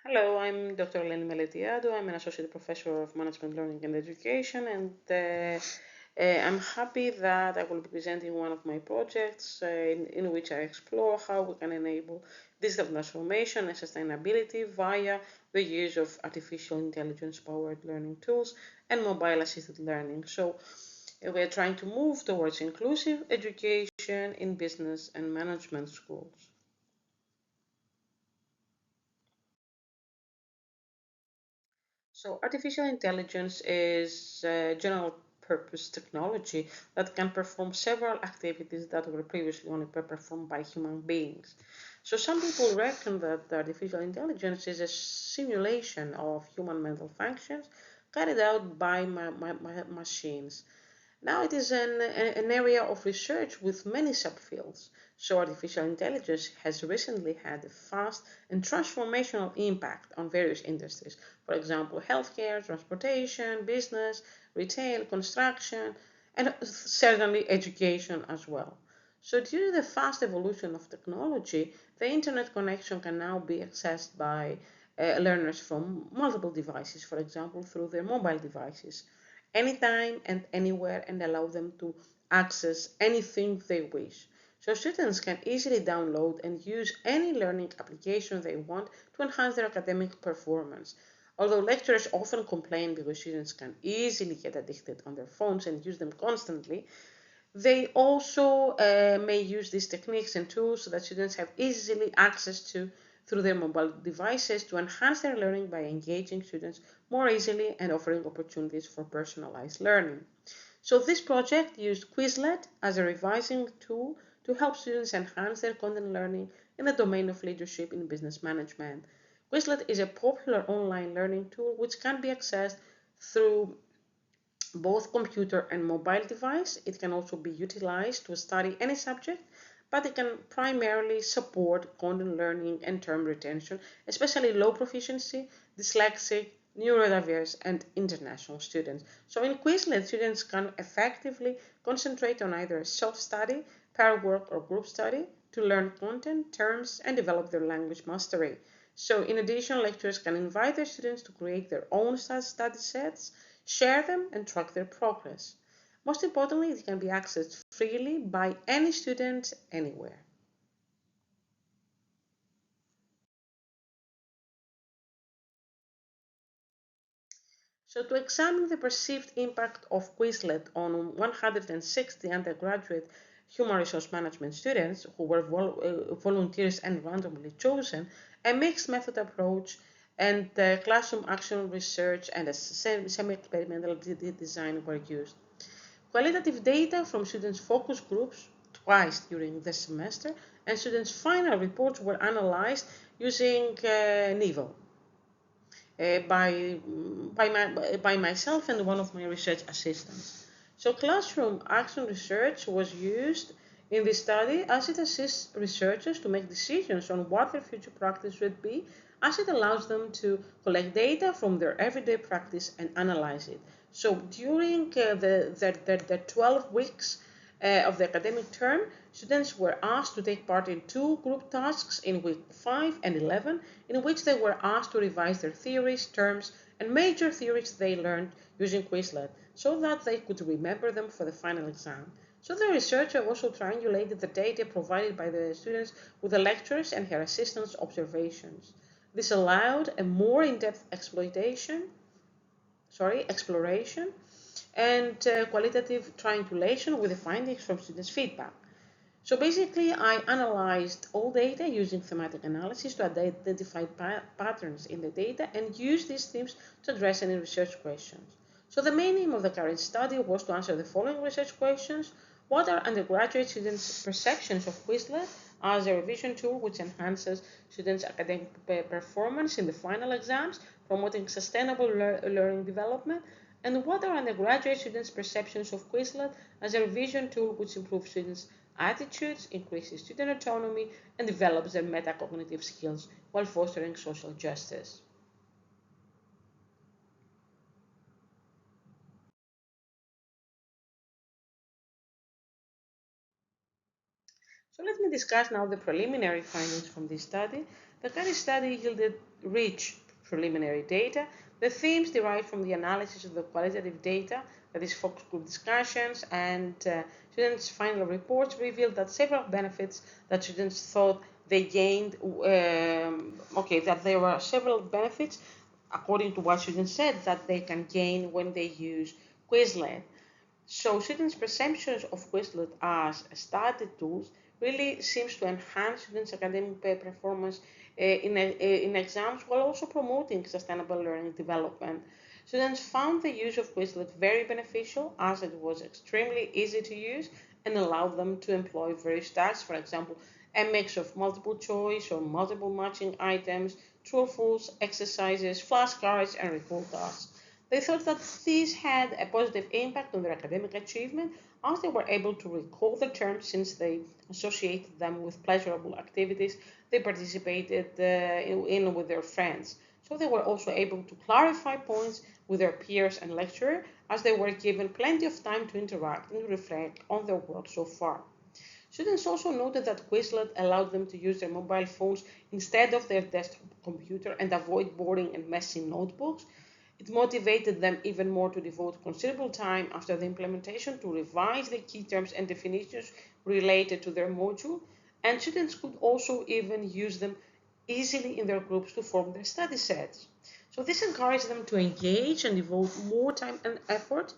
Hello, I'm Dr. Eleni Meletiadou. I'm an associate professor of management learning and education, and I'm happy that I will be presenting one of my projects in which I explore how we can enable digital transformation and sustainability via the use of artificial intelligence powered learning tools and mobile assisted learning. So we are trying to move towards inclusive education in business and management schools. So artificial intelligence is a general purpose technology that can perform several activities that were previously only performed by human beings. So some people reckon that artificial intelligence is a simulation of human mental functions carried out by machines. Now it is an area of research with many subfields. So artificial intelligence has recently had a fast and transformational impact on various industries. For example, healthcare, transportation, business, retail, construction, and certainly education as well. So due to the fast evolution of technology, the internet connection can now be accessed by learners from multiple devices, for example, through their mobile devices anytime and anywhere and allow them to access anything they wish. So students can easily download and use any learning application they want to enhance their academic performance. Although lecturers often complain because students can easily get addicted on their phones and use them constantly, they also may use these techniques and tools so that students have easily access to through their mobile devices to enhance their learning by engaging students more easily and offering opportunities for personalized learning. So this project used Quizlet as a revising tool to help students enhance their content learning in the domain of leadership in business management. Quizlet is a popular online learning tool which can be accessed through both computer and mobile device. It can also be utilized to study any subject, but it can primarily support content learning and term retention, especially low proficiency, dyslexic, neurodiverse, and international students. So in Quizlet, students can effectively concentrate on either self-study, pair work, or group study to learn content, terms, and develop their language mastery. So in addition, lecturers can invite their students to create their own study sets, share them, and track their progress. Most importantly, it can be accessed freely by any student anywhere. So to examine the perceived impact of Quizlet on 160 undergraduate human resource management students who were volunteers and randomly chosen, a mixed method approach and classroom action research and a semi-experimental design were used. Qualitative data from students' focus groups twice during the semester and students' final reports were analyzed using NIVO by myself and one of my research assistants. So classroom action research was used in this study as it assists researchers to make decisions on what their future practice should be, as it allows them to collect data from their everyday practice and analyze it. So during the 12 weeks of the academic term, students were asked to take part in two group tasks in week 5 and 11, in which they were asked to revise their theories, terms, and major theories they learned using Quizlet so that they could remember them for the final exam. So the researcher also triangulated the data provided by the students with the lecturers and her assistants' observations. This allowed a more in-depth exploration and qualitative triangulation with the findings from students' feedback. So basically, I analyzed all data using thematic analysis to identify patterns in the data and use these themes to address any research questions. So the main aim of the current study was to answer the following research questions. What are undergraduate students' perceptions of Quizlet as a revision tool which enhances students' academic performance in the final exams, promoting sustainable learning development? And what are undergraduate students' perceptions of Quizlet as a revision tool which improves students' attitudes, increases student autonomy, and develops their metacognitive skills while fostering social justice? So let me discuss now the preliminary findings from this study. The current study yielded rich preliminary data. The themes derived from the analysis of the qualitative data, that is focus group discussions and students' final reports, revealed that several benefits that students thought they gained, that there were several benefits according to what students said that they can gain when they use Quizlet. So students' perceptions of Quizlet as study tools really seems to enhance students' academic performance in exams while also promoting sustainable learning development. Students found the use of Quizlet very beneficial as it was extremely easy to use and allowed them to employ various tasks, for example, a mix of multiple choice or multiple matching items, true or false exercises, flashcards, and recall tasks. They thought that these had a positive impact on their academic achievement as they were able to recall the terms since they associated them with pleasurable activities they participated in with their friends. So they were also able to clarify points with their peers and lecturer as they were given plenty of time to interact and reflect on their work so far. Students also noted that Quizlet allowed them to use their mobile phones instead of their desktop computer and avoid boring and messy notebooks. It motivated them even more to devote considerable time after the implementation to revise the key terms and definitions related to their module, and students could also even use them easily in their groups to form their study sets. So this encouraged them to engage and devote more time and effort.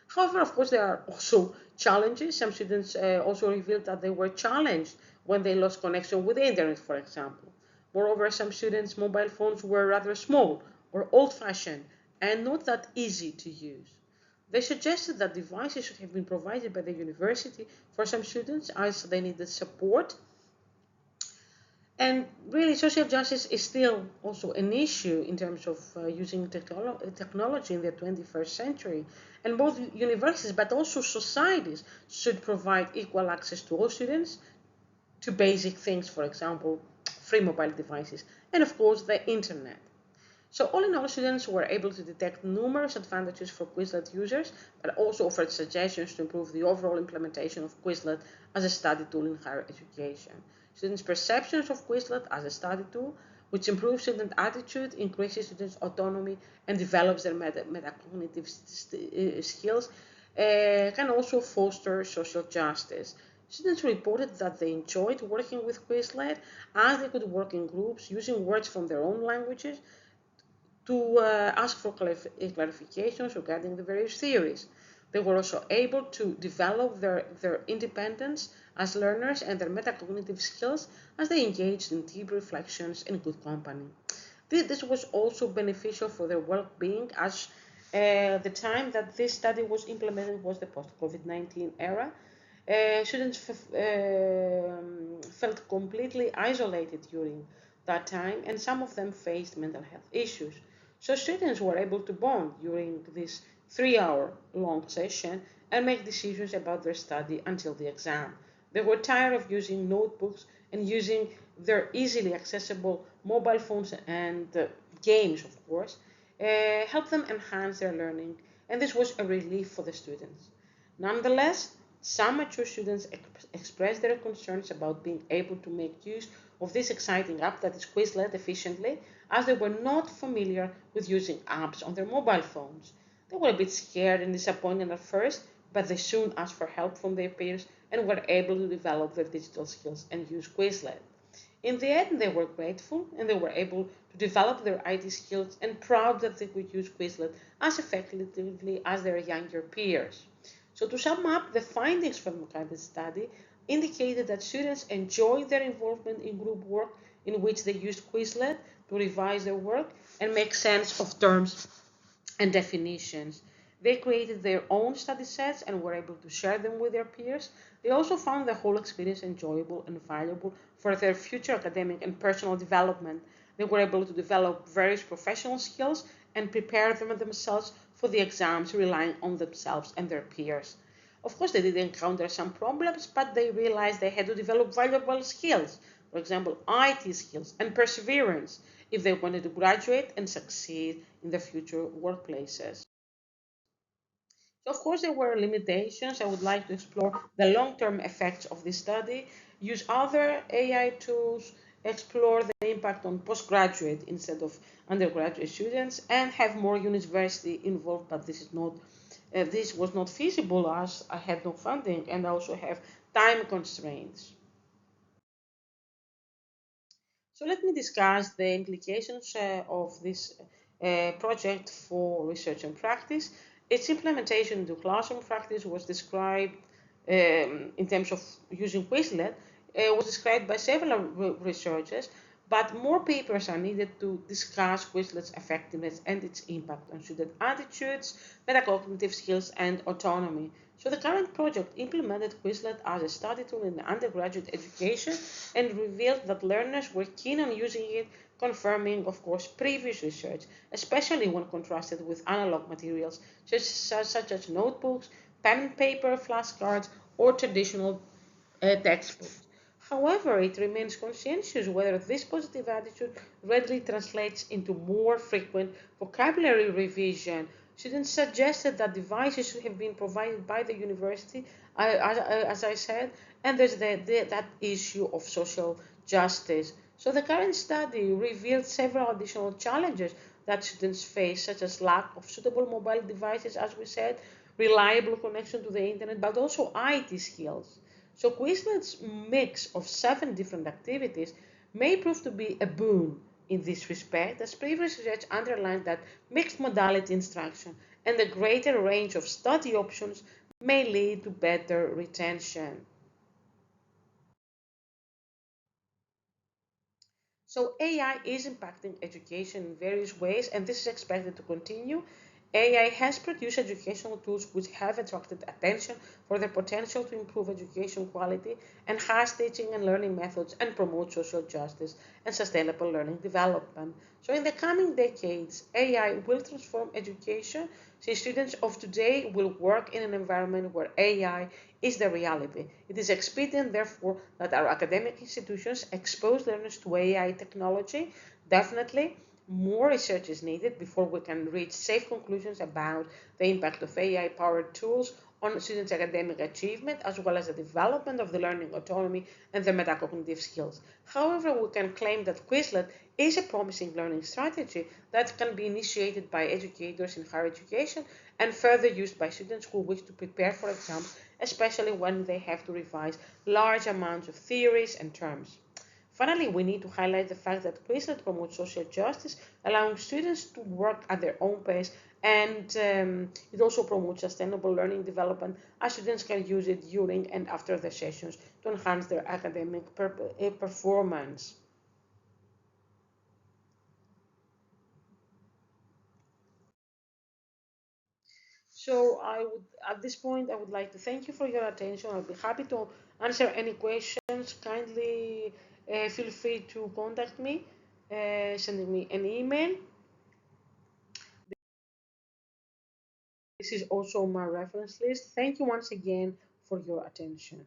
However, of course, there are also challenges. Some students also revealed that they were challenged when they lost connection with the internet, for example. Moreover, some students' mobile phones were rather small or old-fashioned and not that easy to use. They suggested that devices should have been provided by the university for some students as they needed support. And really, social justice is still also an issue in terms of using technology in the 21st century. And both universities, but also societies, should provide equal access to all students to basic things, for example, free mobile devices, and of course, the internet. So all in all, students were able to detect numerous advantages for Quizlet users, but also offered suggestions to improve the overall implementation of Quizlet as a study tool in higher education. Students' perceptions of Quizlet as a study tool, which improves student attitude, increases students' autonomy, and develops their metacognitive skills, can also foster social justice. Students reported that they enjoyed working with Quizlet as they could work in groups using words from their own languages to ask for clarifications regarding the various theories. They were also able to develop their independence as learners and their metacognitive skills as they engaged in deep reflections in good company. This was also beneficial for their well-being as the time that this study was implemented was the post-COVID-19 era. Students felt completely isolated during that time, and some of them faced mental health issues. So students were able to bond during this 3 hour long session and make decisions about their study until the exam. They were tired of using notebooks and using their easily accessible mobile phones and games, of course, helped them enhance their learning, and this was a relief for the students. Nonetheless, some mature students expressed their concerns about being able to make use of this exciting app that is Quizlet efficiently, as they were not familiar with using apps on their mobile phones. They were a bit scared and disappointed at first, but they soon asked for help from their peers and were able to develop their digital skills and use Quizlet. In the end, they were grateful and they were able to develop their IT skills and proud that they could use Quizlet as effectively as their younger peers. So to sum up, the findings from the study indicated that students enjoyed their involvement in group work in which they used Quizlet to revise their work and make sense of terms and definitions. They created their own study sets and were able to share them with their peers. They also found the whole experience enjoyable and valuable for their future academic and personal development. They were able to develop various professional skills and prepare them themselves for the exams, relying on themselves and their peers. Of course, they did encounter some problems, but they realized they had to develop valuable skills, for example, IT skills and perseverance, if they wanted to graduate and succeed in the future workplaces. So of course, there were limitations. I would like to explore the long-term effects of this study. use other AI tools, explore the impact on postgraduate instead of undergraduate students, and have more university involved. But this was not feasible as I had no funding and I also have time constraints. So let me discuss the implications of this project for research and practice. Its implementation into classroom practice was described in terms of using Quizlet, was described by several researchers, but more papers are needed to discuss Quizlet's effectiveness and its impact on student attitudes, metacognitive skills, and autonomy. So the current project implemented Quizlet as a study tool in undergraduate education and revealed that learners were keen on using it, confirming, of course, previous research, especially when contrasted with analog materials such as notebooks, pen and paper, flashcards, or traditional textbooks. However, it remains conscientious whether this positive attitude readily translates into more frequent vocabulary revision. Students suggested that devices should have been provided by the university, as I said, and there's that issue of social justice. So the current study revealed several additional challenges that students face, such as lack of suitable mobile devices, as we said, reliable connection to the internet, but also IT skills. So Quizlet's mix of 7 different activities may prove to be a boon in this respect, as previous research underlined that mixed modality instruction and a greater range of study options may lead to better retention. So AI is impacting education in various ways, and this is expected to continue. AI has produced educational tools which have attracted attention for their potential to improve education quality, enhance teaching and learning methods, and promote social justice and sustainable learning development. So in the coming decades, AI will transform education since students of today will work in an environment where AI is the reality. It is expedient, therefore, that our academic institutions expose learners to AI technology. Definitely, more research is needed before we can reach safe conclusions about the impact of AI powered tools on students' academic achievement, as well as the development of the learning autonomy and the metacognitive skills. However, we can claim that Quizlet is a promising learning strategy that can be initiated by educators in higher education and further used by students who wish to prepare for exams, especially when they have to revise large amounts of theories and terms. Finally, we need to highlight the fact that Quizlet promotes social justice, allowing students to work at their own pace, and it also promotes sustainable learning development as students can use it during and after the sessions to enhance their academic performance. So at this point, I would like to thank you for your attention. I'll be happy to answer any questions. Kindly feel free to contact me, sending me an email. This is also my reference list. Thank you once again for your attention.